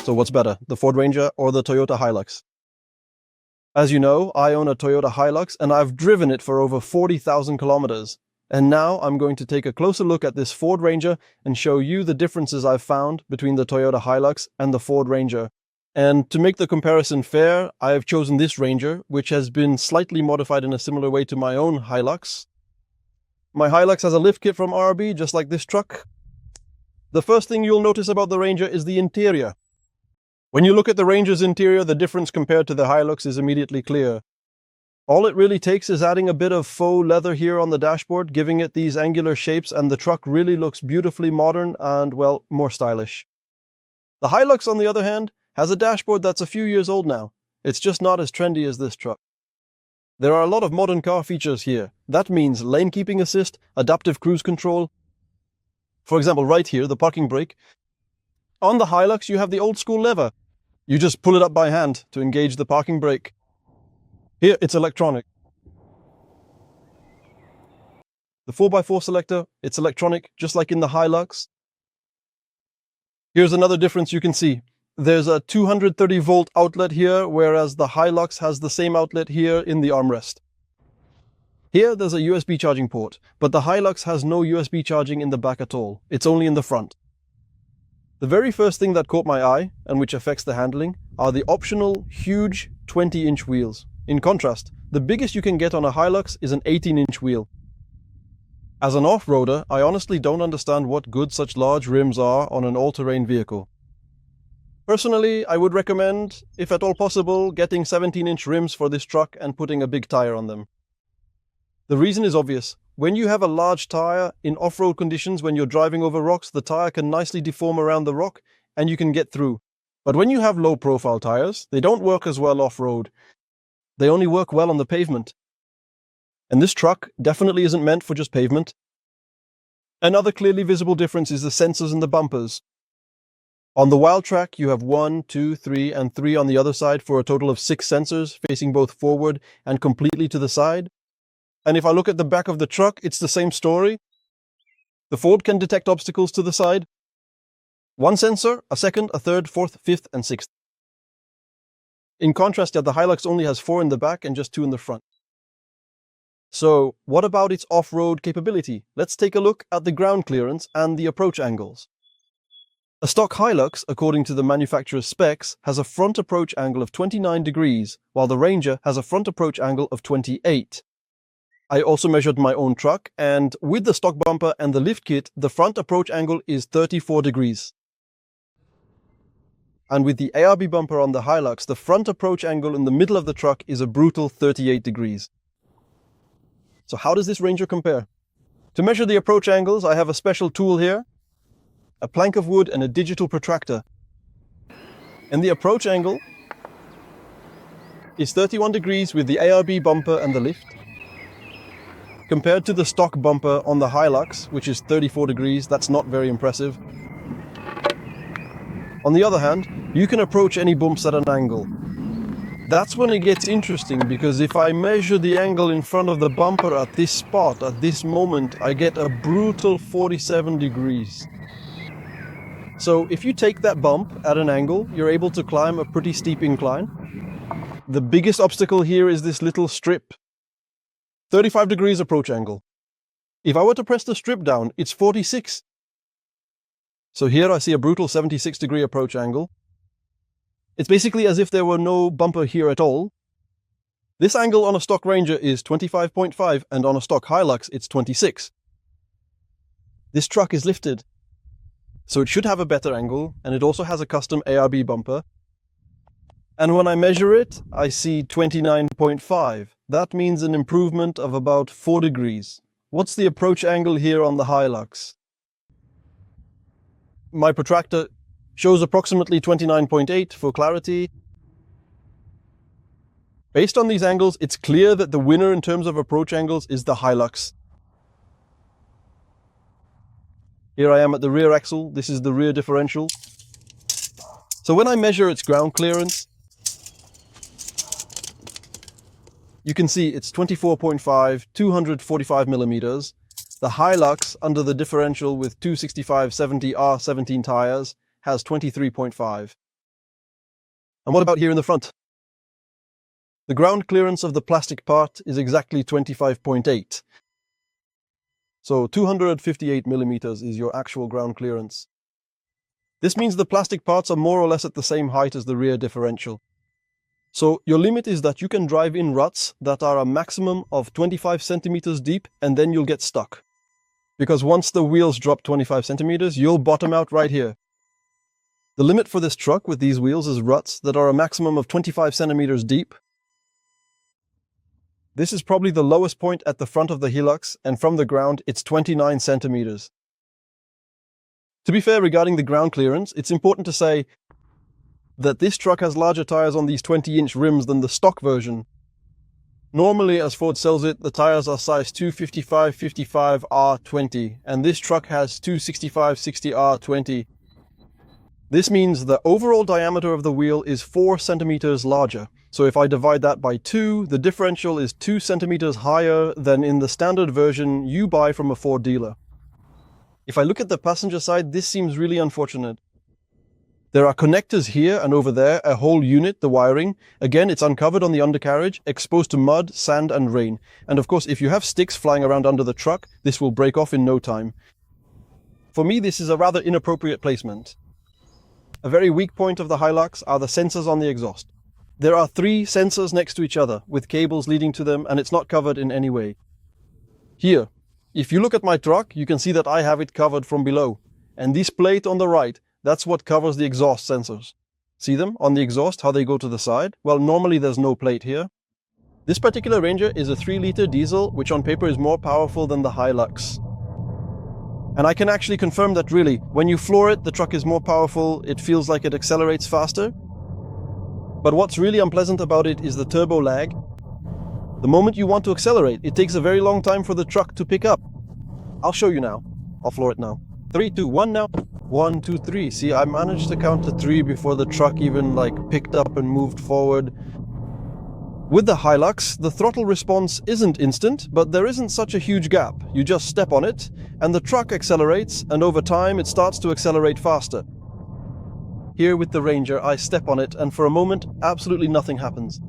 So what's better, the Ford Ranger or the Toyota Hilux? As you know, I own a Toyota Hilux and I've driven it for over 40,000 kilometers. And now I'm going to take a closer look at this Ford Ranger and show you the differences I've found between the Toyota Hilux and the Ford Ranger. And to make the comparison fair, I have chosen this Ranger, which has been slightly modified in a similar way to my own Hilux. My Hilux has a lift kit from RB, just like this truck. The first thing you'll notice about the Ranger is the interior. When you look at the Ranger's interior, the difference compared to the Hilux is immediately clear. All it really takes is adding a bit of faux leather here on the dashboard, giving it these angular shapes, and the truck really looks beautifully modern and, well, more stylish. The Hilux, on the other hand, has a dashboard that's a few years old now. It's just not as trendy as this truck. There are a lot of modern car features here. That means lane keeping assist, adaptive cruise control. For example, right here, the parking brake. On the Hilux, you have the old school lever. You just pull it up by hand to engage the parking brake. Here, it's electronic. The 4x4 selector, it's electronic, just like in the Hilux. Here's another difference you can see. There's a 230 volt outlet here, whereas the Hilux has the same outlet here in the armrest. Here, there's a USB charging port, but the Hilux has no USB charging in the back at all. It's only in the front. The very first thing that caught my eye, and which affects the handling, are the optional huge 20-inch wheels. In contrast, the biggest you can get on a Hilux is an 18-inch wheel. As an off-roader, I honestly don't understand what good such large rims are on an all-terrain vehicle. Personally, I would recommend, if at all possible, getting 17-inch rims for this truck and putting a big tire on them. The reason is obvious. When you have a large tire, in off-road conditions when you're driving over rocks, the tire can nicely deform around the rock and you can get through. But when you have low-profile tires, they don't work as well off-road. They only work well on the pavement. And this truck definitely isn't meant for just pavement. Another clearly visible difference is the sensors in the bumpers. On the Wildtrak, you have 1, 2, 3, and 3 on the other side for a total of 6 sensors facing both forward and completely to the side. And if I look at the back of the truck, it's the same story. The Ford can detect obstacles to the side. 1 sensor, a second, a third, fourth, fifth, and sixth. In contrast, the Hilux only has 4 in the back and just 2 in the front. So, what about its off-road capability? Let's take a look at the ground clearance and the approach angles. A stock Hilux, according to the manufacturer's specs, has a front approach angle of 29 degrees, while the Ranger has a front approach angle of 28. I also measured my own truck, and with the stock bumper and the lift kit, the front approach angle is 34 degrees. And with the ARB bumper on the Hilux, the front approach angle in the middle of the truck is a brutal 38 degrees. So how does this Ranger compare? To measure the approach angles, I have a special tool here, a plank of wood and a digital protractor. And the approach angle is 31 degrees with the ARB bumper and the lift, compared to the stock bumper on the Hilux, which is 34 degrees. That's not very impressive. On the other hand, you can approach any bumps at an angle. That's when it gets interesting, because if I measure the angle in front of the bumper at this spot, at this moment, I get a brutal 47 degrees. So if you take that bump at an angle, you're able to climb a pretty steep incline. The biggest obstacle here is this little strip. 35 degrees approach angle. If I were to press the strip down, it's 46. So here I see a brutal 76 degree approach angle. It's basically as if there were no bumper here at all. This angle on a stock Ranger is 25.5 and on a stock Hilux it's 26. This truck is lifted, so it should have a better angle, and it also has a custom ARB bumper. And when I measure it, I see 29.5. That means an improvement of about 4 degrees. What's the approach angle here on the Hilux? My protractor shows approximately 29.8 for clarity. Based on these angles, it's clear that the winner in terms of approach angles is the Hilux. Here I am at the rear axle. This is the rear differential. So when I measure its ground clearance, you can see it's 24.5, 245 millimeters. The Hilux under the differential with 265/70 R17 tires has 23.5. And what about here in the front? The ground clearance of the plastic part is exactly 25.8. So 258 millimeters is your actual ground clearance. This means the plastic parts are more or less at the same height as the rear differential. So your limit is that you can drive in ruts that are a maximum of 25 centimeters deep, and then you'll get stuck. Because once the wheels drop 25 centimeters, you'll bottom out right here. The limit for this truck with these wheels is ruts that are a maximum of 25 centimeters deep. This is probably the lowest point at the front of the Hilux, and from the ground, it's 29 centimeters. To be fair, regarding the ground clearance, it's important to say that this truck has larger tires on these 20-inch rims than the stock version. Normally, as Ford sells it, the tires are size 255/55 R20, and this truck has 265/60 R20. This means the overall diameter of the wheel is 4 centimeters larger. So if I divide that by 2, the differential is 2 centimeters higher than in the standard version you buy from a Ford dealer. If I look at the passenger side, this seems really unfortunate. There are connectors here and over there, a whole unit, the wiring. Again, it's uncovered on the undercarriage, exposed to mud, sand and rain. And of course, if you have sticks flying around under the truck, this will break off in no time. For me, this is a rather inappropriate placement. A very weak point of the Hilux are the sensors on the exhaust. There are 3 sensors next to each other with cables leading to them, and it's not covered in any way. Here, if you look at my truck, you can see that I have it covered from below. And this plate on the right, that's what covers the exhaust sensors. See them on the exhaust, how they go to the side? Well, normally there's no plate here. This particular Ranger is a 3-liter diesel, which on paper is more powerful than the Hilux. And I can actually confirm that really, when you floor it, the truck is more powerful, it feels like it accelerates faster. But what's really unpleasant about it is the turbo lag. The moment you want to accelerate, it takes a very long time for the truck to pick up. I'll show you now. I'll floor it now. 3, 2, 1 now. 1, 2, 3. See, I managed to count to 3 before the truck even picked up and moved forward. With the Hilux, the throttle response isn't instant, but there isn't such a huge gap. You just step on it, and the truck accelerates, and over time it starts to accelerate faster. Here with the Ranger, I step on it, and for a moment, absolutely nothing happens.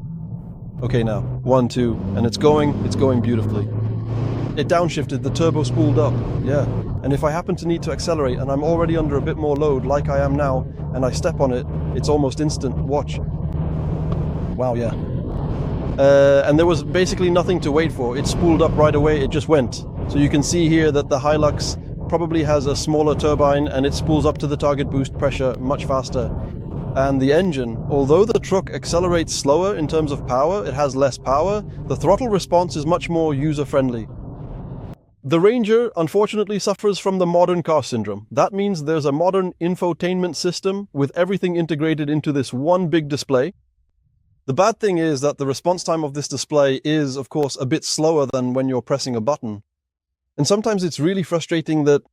Okay now, 1, 2, and it's going beautifully. It downshifted, the turbo spooled up, yeah. And if I happen to need to accelerate, and I'm already under a bit more load, like I am now, and I step on it, it's almost instant. Watch. Wow, yeah. And there was basically nothing to wait for. It spooled up right away, it just went. So you can see here that the Hilux probably has a smaller turbine and it spools up to the target boost pressure much faster. And the engine, although the truck accelerates slower in terms of power, it has less power, the throttle response is much more user-friendly. The Ranger unfortunately suffers from the modern car syndrome. That means there's a modern infotainment system with everything integrated into this one big display. The bad thing is that the response time of this display is, of course, a bit slower than when you're pressing a button. And sometimes it's really frustrating that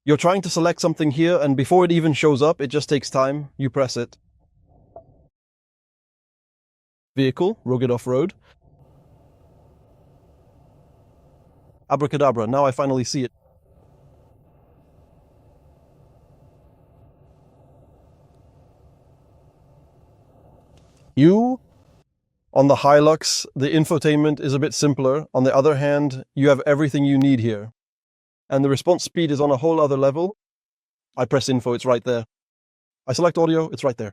you're trying to select something here and before it even shows up, it just takes time. You press it. Vehicle, rugged off-road. Abracadabra, now I finally see it. On the Hilux, the infotainment is a bit simpler. On the other hand, you have everything you need here. And the response speed is on a whole other level. I press info, it's right there. I select audio, it's right there.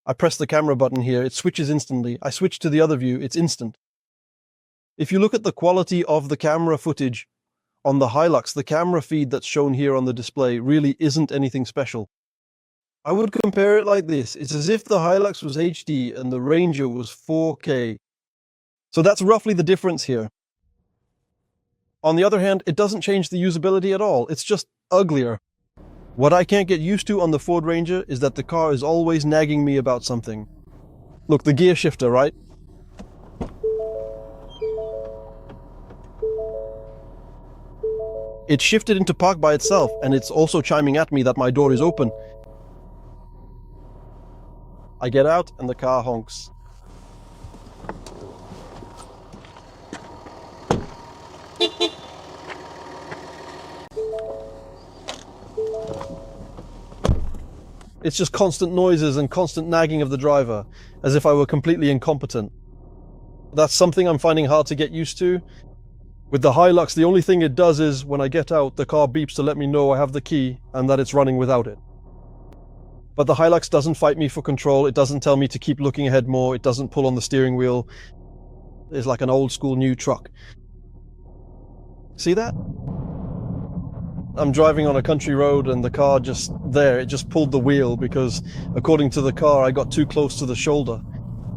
I press the camera button here, it switches instantly. I switch to the other view, it's instant. If you look at the quality of the camera footage on the Hilux, the camera feed that's shown here on the display really isn't anything special. I would compare it like this. It's as if the Hilux was HD and the Ranger was 4K. So that's roughly the difference here. On the other hand, it doesn't change the usability at all. It's just uglier. What I can't get used to on the Ford Ranger is that the car is always nagging me about something. Look, the gear shifter, right? It shifted into park by itself, and it's also chiming at me that my door is open. I get out and the car honks. It's just constant noises and constant nagging of the driver, as if I were completely incompetent. That's something I'm finding hard to get used to. With the Hilux, the only thing it does is, when I get out, the car beeps to let me know I have the key and that it's running without it. But the Hilux doesn't fight me for control, it doesn't tell me to keep looking ahead more, it doesn't pull on the steering wheel. It's like an old school new truck. See that? I'm driving on a country road and the car just there, it just pulled the wheel because, according to the car, I got too close to the shoulder.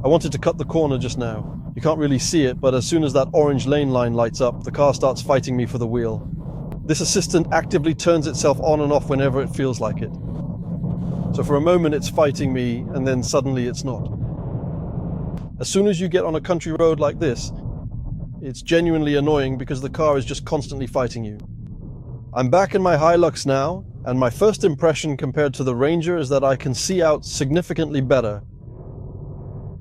I wanted to cut the corner just now. You can't really see it, but as soon as that orange lane line lights up, the car starts fighting me for the wheel. This assistant actively turns itself on and off whenever it feels like it. So for a moment it's fighting me, and then suddenly it's not. As soon as you get on a country road like this, it's genuinely annoying because the car is just constantly fighting you. I'm back in my Hilux now, and my first impression compared to the Ranger is that I can see out significantly better.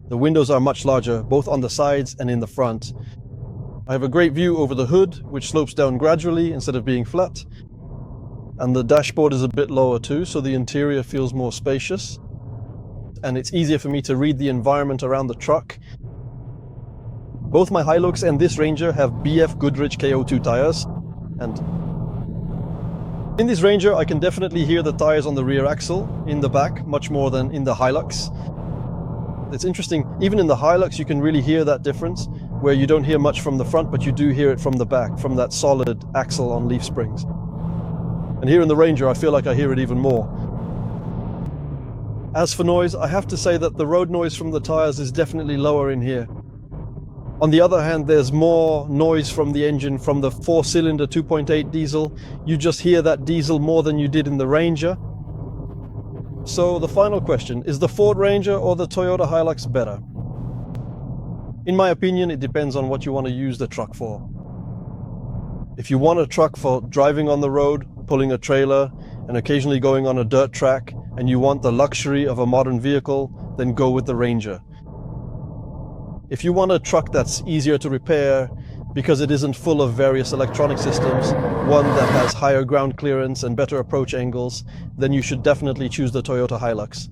The windows are much larger, both on the sides and in the front. I have a great view over the hood, which slopes down gradually instead of being flat. And the dashboard is a bit lower too, so the interior feels more spacious. And it's easier for me to read the environment around the truck. Both my Hilux and this Ranger have BF Goodrich KO2 tires, and in this Ranger I can definitely hear the tires on the rear axle in the back much more than in the Hilux. It's interesting, even in the Hilux you can really hear that difference, where you don't hear much from the front, but you do hear it from the back, from that solid axle on leaf springs. And here in the Ranger I feel like I hear it even more. As for noise, I have to say that the road noise from the tires is definitely lower in here. On the other hand, there's more noise from the engine, from the 4-cylinder 2.8 diesel. You just hear that diesel more than you did in the Ranger. So the final question, is the Ford Ranger or the Toyota Hilux better? In my opinion, it depends on what you want to use the truck for. If you want a truck for driving on the road, pulling a trailer, and occasionally going on a dirt track, and you want the luxury of a modern vehicle, then go with the Ranger. If you want a truck that's easier to repair because it isn't full of various electronic systems, one that has higher ground clearance and better approach angles, then you should definitely choose the Toyota Hilux.